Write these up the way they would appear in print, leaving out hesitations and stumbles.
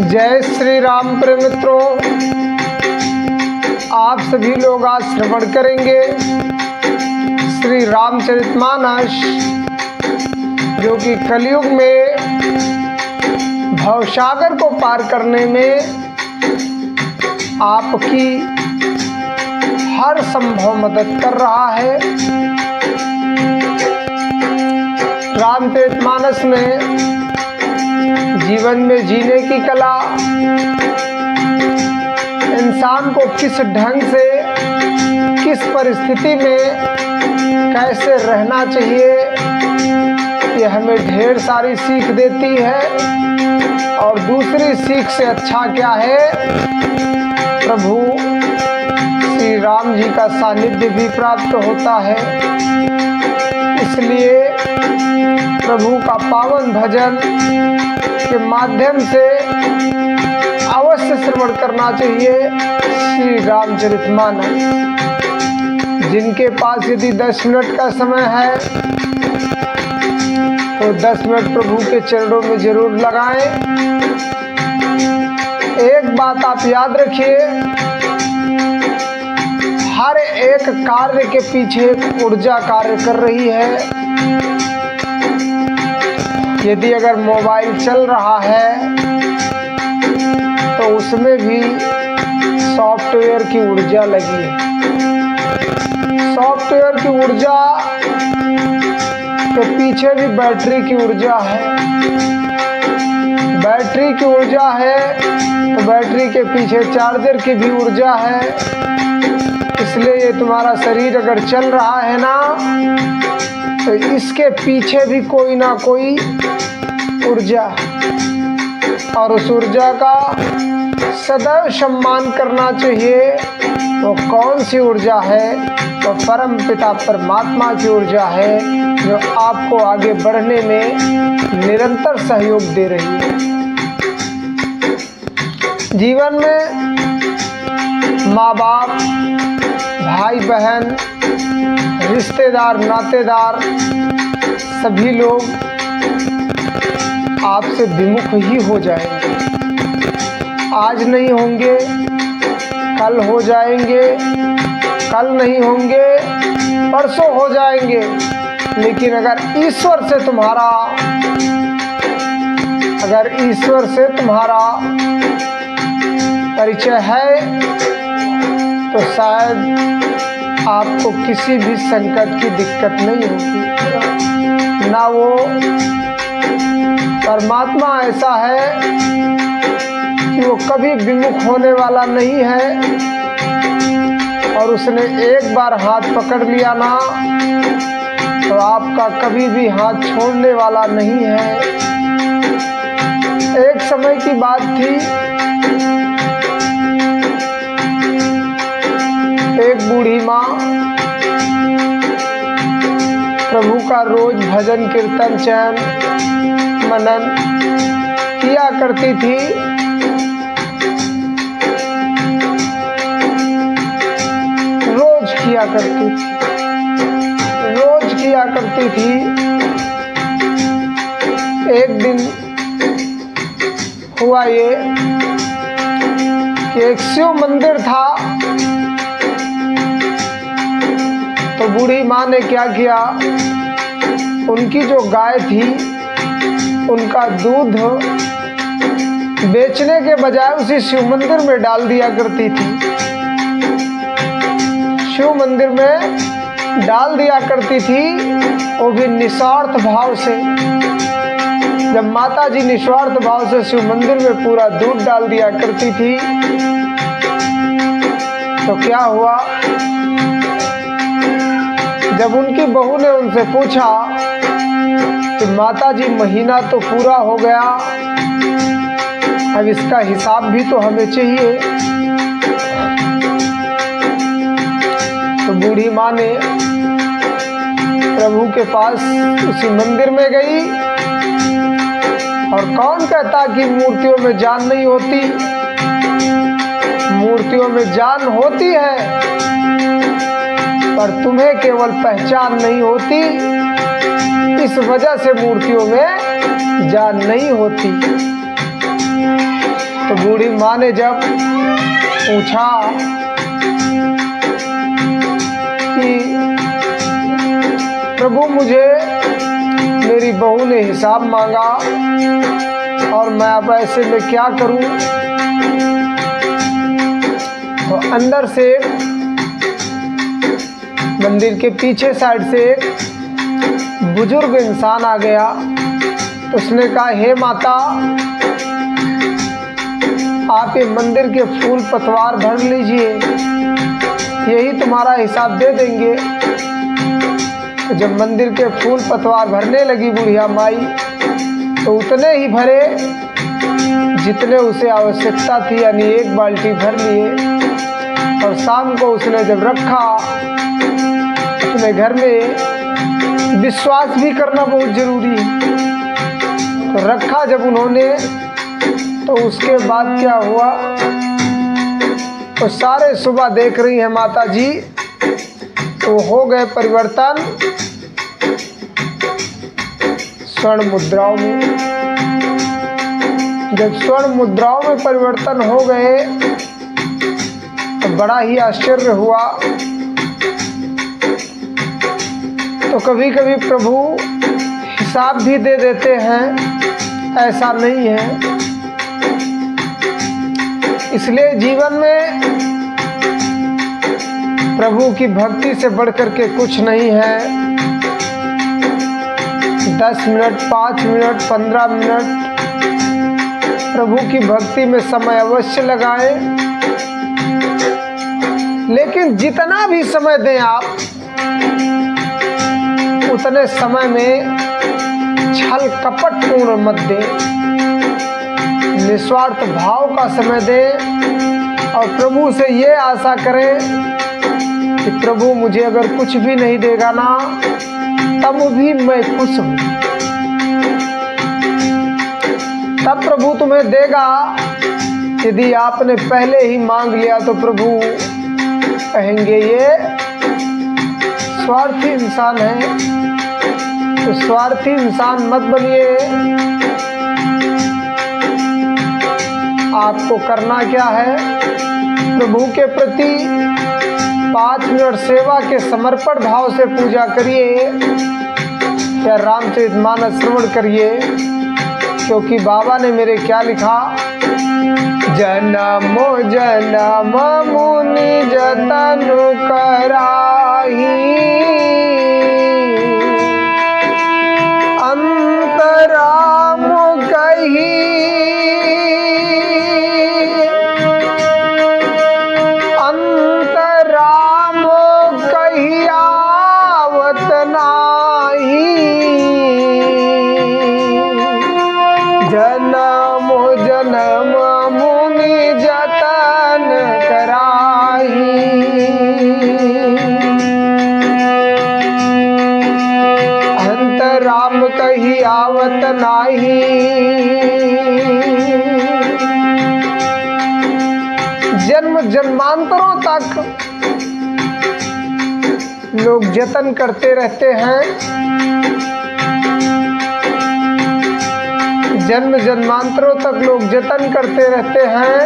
जय श्री राम प्रिय मित्रों, आप सभी लोग आज श्रवण करेंगे श्री रामचरितमानस, जो कि कलयुग में भवसागर को पार करने में आपकी हर संभव मदद कर रहा है। रामचरितमानस में जीवन में जीने की कला, इंसान को किस ढंग से किस परिस्थिति में कैसे रहना चाहिए, ये हमें ढेर सारी सीख देती है। और दूसरी सीख से अच्छा क्या है, प्रभु श्री राम जी का सानिध्य भी प्राप्त होता है। इसलिए प्रभु का पावन भजन के माध्यम से अवश्य श्रवण करना चाहिए श्री रामचरितमानस। जिनके पास यदि 10 मिनट का समय है तो 10 मिनट प्रभु के चरणों में जरूर लगाएं। एक बात आप याद रखिए, हर एक कार्य के पीछे एक ऊर्जा कार्य कर रही है। यदि अगर मोबाइल चल रहा है तो उसमें भी सॉफ्टवेयर की ऊर्जा लगी है। सॉफ्टवेयर की ऊर्जा के पीछे भी बैटरी की ऊर्जा है। बैटरी की ऊर्जा है तो बैटरी के पीछे चार्जर की भी ऊर्जा है। इसलिए ये तुम्हारा शरीर अगर चल रहा है ना, तो इसके पीछे भी कोई ना कोई ऊर्जा, और उस ऊर्जा का सदैव सम्मान करना चाहिए। वो कौन सी ऊर्जा है? तो परम पिता परमात्मा की ऊर्जा है, जो आपको आगे बढ़ने में निरंतर सहयोग दे रही है। जीवन में माँ बाप, भाई बहन, रिश्तेदार, नातेदार सभी लोग आपसे विमुख ही हो जाएंगे। आज नहीं होंगे, कल हो जाएंगे, कल नहीं होंगे, परसों हो जाएंगे। लेकिन अगर ईश्वर से तुम्हारा परिचय है तो शायद आपको किसी भी संकट की दिक्कत नहीं होगी। ना वो परमात्मा ऐसा है कि वो कभी विमुख होने वाला नहीं है, और उसने एक बार हाथ पकड़ लिया ना तो आपका कभी भी हाथ छोड़ने वाला नहीं है। एक समय की बात थी, एक बूढ़ी माँ प्रभु का रोज भजन कीर्तन चैन मनन किया करती थी। रोज किया करती थी। एक दिन हुआ ये कि एक शिव मंदिर था, तो बूढ़ी माँ ने क्या किया, उनकी जो गाय थी उनका दूध बेचने के बजाय उसी शिव मंदिर में डाल दिया करती थी। शिव मंदिर में डाल दिया करती थी, वो भी निस्वार्थ भाव से। जब माता जी निस्वार्थ भाव से शिव मंदिर में पूरा दूध डाल दिया करती थी, तो क्या हुआ, जब उनकी बहू ने उनसे पूछा कि माता जी महीना तो पूरा हो गया, अब इसका हिसाब भी तो हमें चाहिए। तो बूढ़ी माँ ने प्रभु के पास उसी मंदिर में गई, और कौन कहता कि मूर्तियों में जान नहीं होती? मूर्तियों में जान होती है, पर तुम्हें केवल पहचान नहीं होती, इस वजह से मूर्तियों में जान नहीं होती। बूढ़ी माँ ने जब पूछा कि प्रभु मुझे मेरी बहू ने हिसाब मांगा और मैं अब ऐसे में क्या करूं, तो अंदर से मंदिर के पीछे साइड से एक बुजुर्ग इंसान आ गया। तो उसने कहा, हे माता, आप ये मंदिर के फूल पतवार भर लीजिए, यही तुम्हारा हिसाब दे देंगे। तो जब मंदिर के फूल पतवार भरने लगी बुढ़िया माई, तो उतने ही भरे जितने उसे आवश्यकता थी, यानी 1 बाल्टी भर लिए। और शाम को उसने जब रखा अपने घर में, विश्वास भी करना बहुत जरूरी है, तो रखा जब उन्होंने, तो उसके बाद क्या हुआ, तो सारे सुबह देख रही हैं माता जी, तो हो गए परिवर्तन स्वर्ण मुद्राओं में। जब स्वर्ण मुद्राओं में परिवर्तन हो गए तो बड़ा ही आश्चर्य हुआ। तो कभी कभी प्रभु हिसाब भी दे देते हैं, ऐसा नहीं है। इसलिए जीवन में प्रभु की भक्ति से बढ़कर के कुछ नहीं है। 10 मिनट, 5 मिनट, 15 मिनट प्रभु की भक्ति में समय अवश्य लगाएं। लेकिन जितना भी समय दें आप, उतने समय में छल कपट पूर्ण मत दें, निस्वार्थ भाव का समय दें और प्रभु से ये आशा करें कि प्रभु मुझे अगर कुछ भी नहीं देगा ना, तब भी मैं खुश हूँ। तब प्रभु तुम्हें देगा। यदि आपने पहले ही मांग लिया तो प्रभु कहेंगे ये स्वार्थी इंसान है। तो स्वार्थी इंसान मत बनिए। आपको करना क्या है, प्रभु के प्रति 5 मिनट सेवा के समर्पण भाव से पूजा करिए या रामचरितमानस श्रवण करिए। क्योंकि बाबा ने मेरे क्या लिखा, जन्मो जन्म मुनि जतन कराही, अंतराम कही, अंतराम कही आवत नाही, जन्मो जन्म मुनि जतन कराही, अंतराम कही आवत नाही। जन्म जन्मांतरों तक लोग जतन करते रहते हैं, जन्म जन्मांतरों तक लोग जतन करते रहते हैं,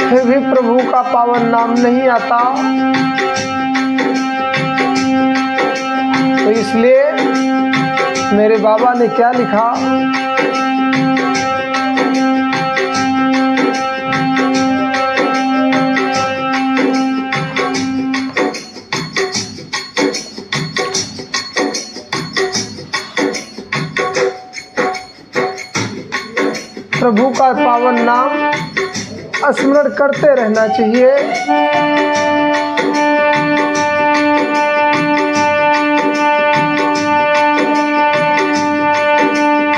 फिर भी प्रभु का पावन नाम नहीं आता। तो इसलिए मेरे बाबा ने क्या लिखा, प्रभु का पावन नाम स्मरण करते रहना चाहिए।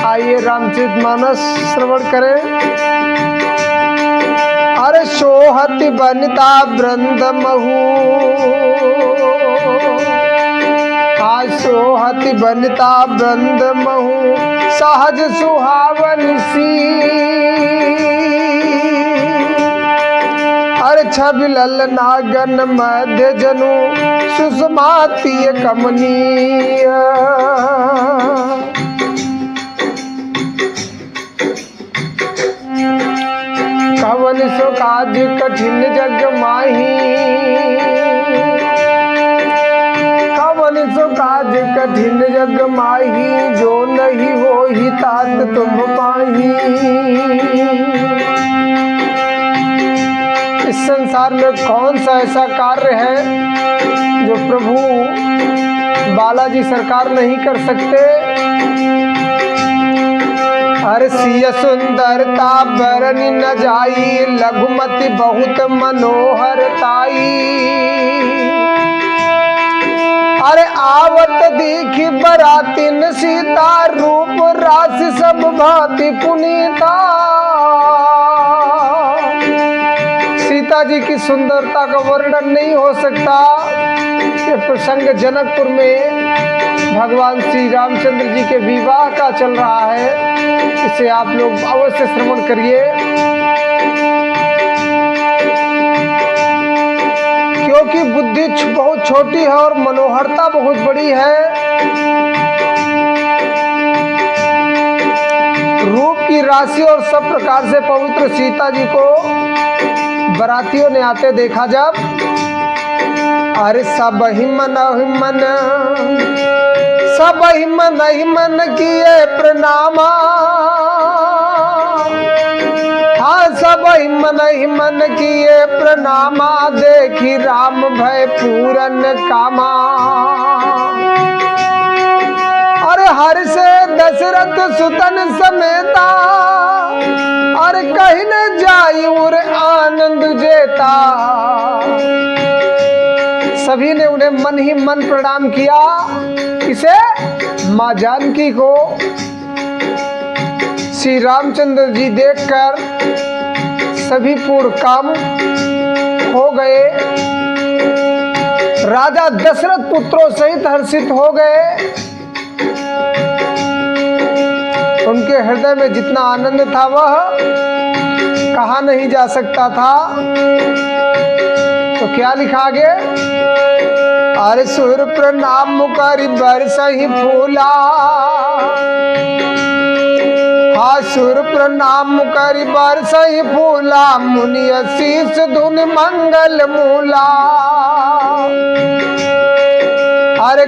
आइए रामचरितमानस श्रवण करें। अरे सोहति बनिता वृंद महू, सोहति बनिता वृंद महू, सहज सुहावन सी, अरे छबिलल नागन मध्य जनु, सुषमाति कमनीय। काज कठिन जग माही, कवन सो काज कठिन जग माही, जो नहीं हो ही तात तुम पाही। इस संसार में कौन सा ऐसा कार्य है जो प्रभु बालाजी सरकार नहीं कर सकते। हर सिय सुंदरता बरनी न जाई, लघुमति बहुत मनोहरताई। अरे आवत देखी बरातिन सीता, रूप राशि सब भांति पुनीता। सीता जी की सुंदरता का वर्णन नहीं हो सकता। ये प्रसंग जनकपुर में भगवान श्री रामचंद्र जी के विवाह का चल रहा है। इसे आप लोग अवश्य श्रवण करिए, क्योंकि बुद्धि बहुत छोटी है और मनोहरता बहुत बड़ी है। रूप की राशि और सब प्रकार से पवित्र सीता जी को बरातियों ने आते देखा जब, अरे सब ही मन किए प्रणामा। हाँ सब ही मन किए प्रणामा, देखी राम भय पूरन कामा। अरे हर से दशरथ सुतन समेता, अरे कहीं न जाई उर आनंद जेता। सभी ने उन्हें मन ही मन प्रणाम किया। किसे? माँ जानकी को। श्री रामचंद्र जी देखकर सभी पूर्ण काम हो गए। राजा दशरथ पुत्रों सहित हर्षित हो गए। उनके हृदय में जितना आनंद था वह कहा नहीं जा सकता था। तो क्या लिखा आगे? अरे सुर प्रणाम करि बरसहि फूला, हाँ सुर प्रणाम करि बरसहि फूला, मुनि शीस धुन मंगल मूला। अरे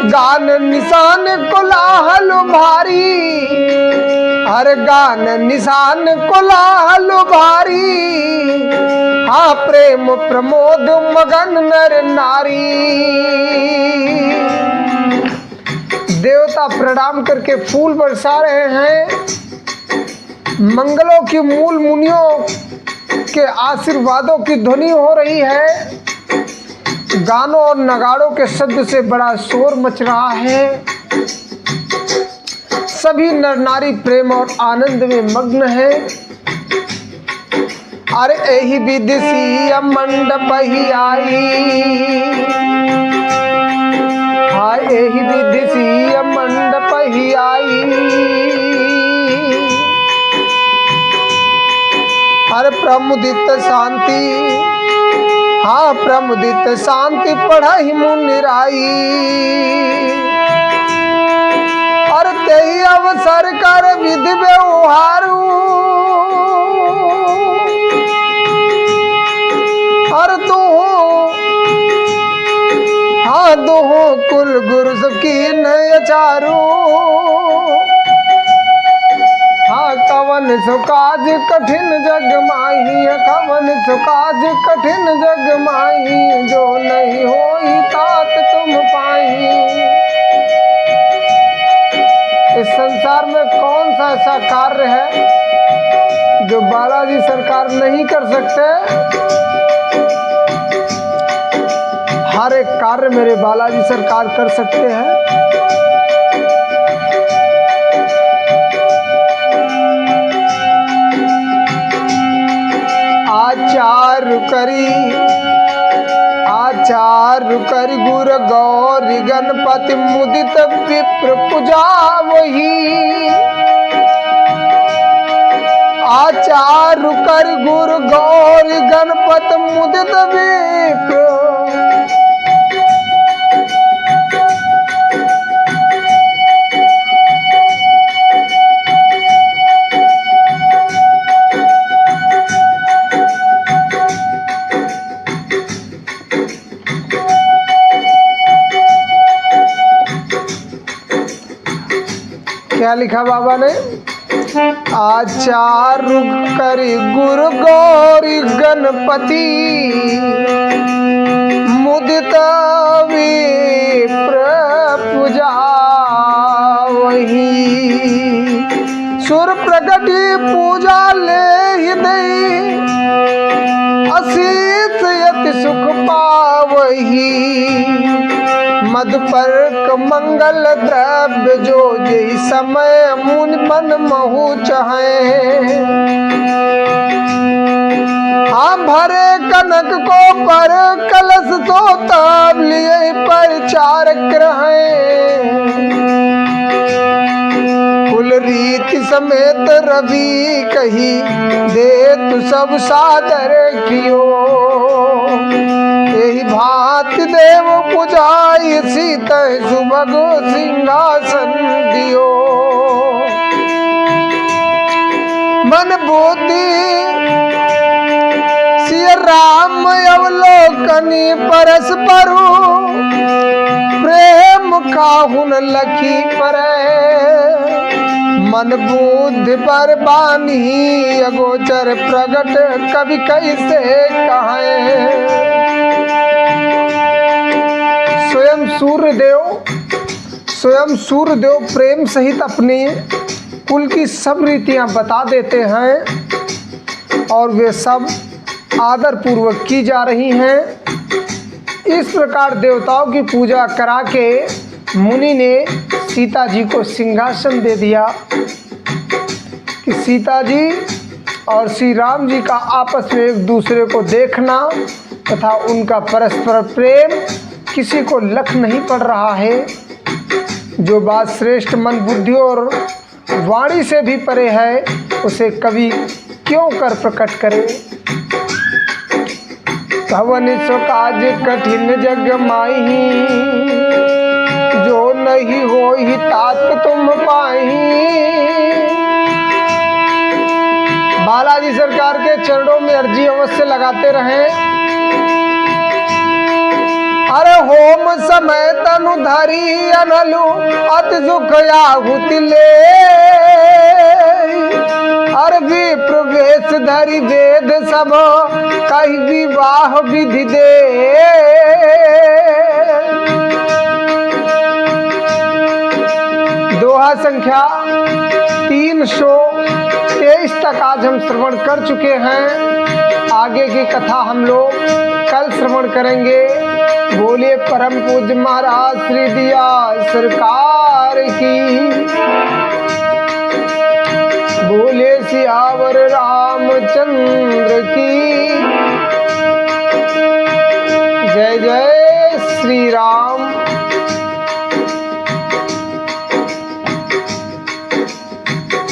गान निशान कोलाहल भारी, हर गान निशान कोलाहल भारी। हाँ प्रेम प्रमोद मगन नर नारी। देवता प्रणाम करके फूल बरसा रहे हैं। मंगलों की मूल मुनियों के आशीर्वादों की ध्वनि हो रही है। गानों और नगाड़ों के शब्द से बड़ा शोर मच रहा है। सभी नर नारी प्रेम और आनंद में मग्न है। अरे एही विदेशी मंडप ही आई, हाँ एही विदेशी मंडप ही आई। अरे प्रमुदित शांति, हाँ प्रमुदित शांति पढ़ाई मुनिराई। और तेई अवसर कर विधि व्यवहारू, और तू हाँ दुहो कुल गुरु सबकी नय चारू। हाँ कवन सो काज कठिन जग माही, कवन सो काज कठिन जग माही, जो नहीं होई तात तुम पाही। इस संसार में कौन सा ऐसा कार्य है जो बालाजी सरकार नहीं कर सकते। हर एक कार्य मेरे बालाजी सरकार कर सकते हैं। आचार करी गुर गौरी गणपति, मुदित विप्र पूजा वही। आचार कर गुर गौरी गणपति, मुदित विप्र। क्या लिखा बाबा ने? आचार करी गुरु गौरी गणपति मुदित विप्र पूजा वही सुर प्रगति पूजा ले हृदय असीस यति सुख पावही मद पर मंगल द्रव्य जो जय समय मुन मन महु चाहे हम भरे कनक को पर कलश तो तब लिए परिचारक रहे कुल रीति समेत रवि कही दे तु सब सादर कियो यही भांति देव पुजाई सीत सुभग सिंहासन दियो मन बुद्धि सिय राम अवलोकनी परस्परु प्रेम काहुन लखी परे मन बुद्धि पर बानी अगोचर प्रगट कवि कैसे कहे स्वयं सूर्यदेव प्रेम सहित अपने कुल की सब रीतियां बता देते हैं और वे सब आदर पूर्वक की जा रही हैं। इस प्रकार देवताओं की पूजा करा के मुनि ने सीता जी को सिंहासन दे दिया कि सीता जी और श्री राम जी का आपस में एक दूसरे को देखना तथा उनका परस्पर प्रेम किसी को लख नहीं पड़ रहा है। जो बात श्रेष्ठ मन बुद्धि और वाणी से भी परे है उसे कवि क्यों कर प्रकट करे। भवन सो काज कठिन जग माही जो नहीं हो ही तात तुम पाही। बालाजी सरकार के चरणों में अर्जी अवश्य लगाते रहें। अरे होम समय तनु धरी अनलु अति सुख आहुति ले अरे भी प्रवेश धरी वेद सब कही विवाह विधि दे। दोहा संख्या 323 तक आज हम श्रवण कर चुके हैं। आगे की कथा हम लोग कल श्रवण करेंगे। बोलिए परम पूज्य महाराज श्री दिया सरकार की। बोले सियावर रामचंद्र की। जय जय श्री राम।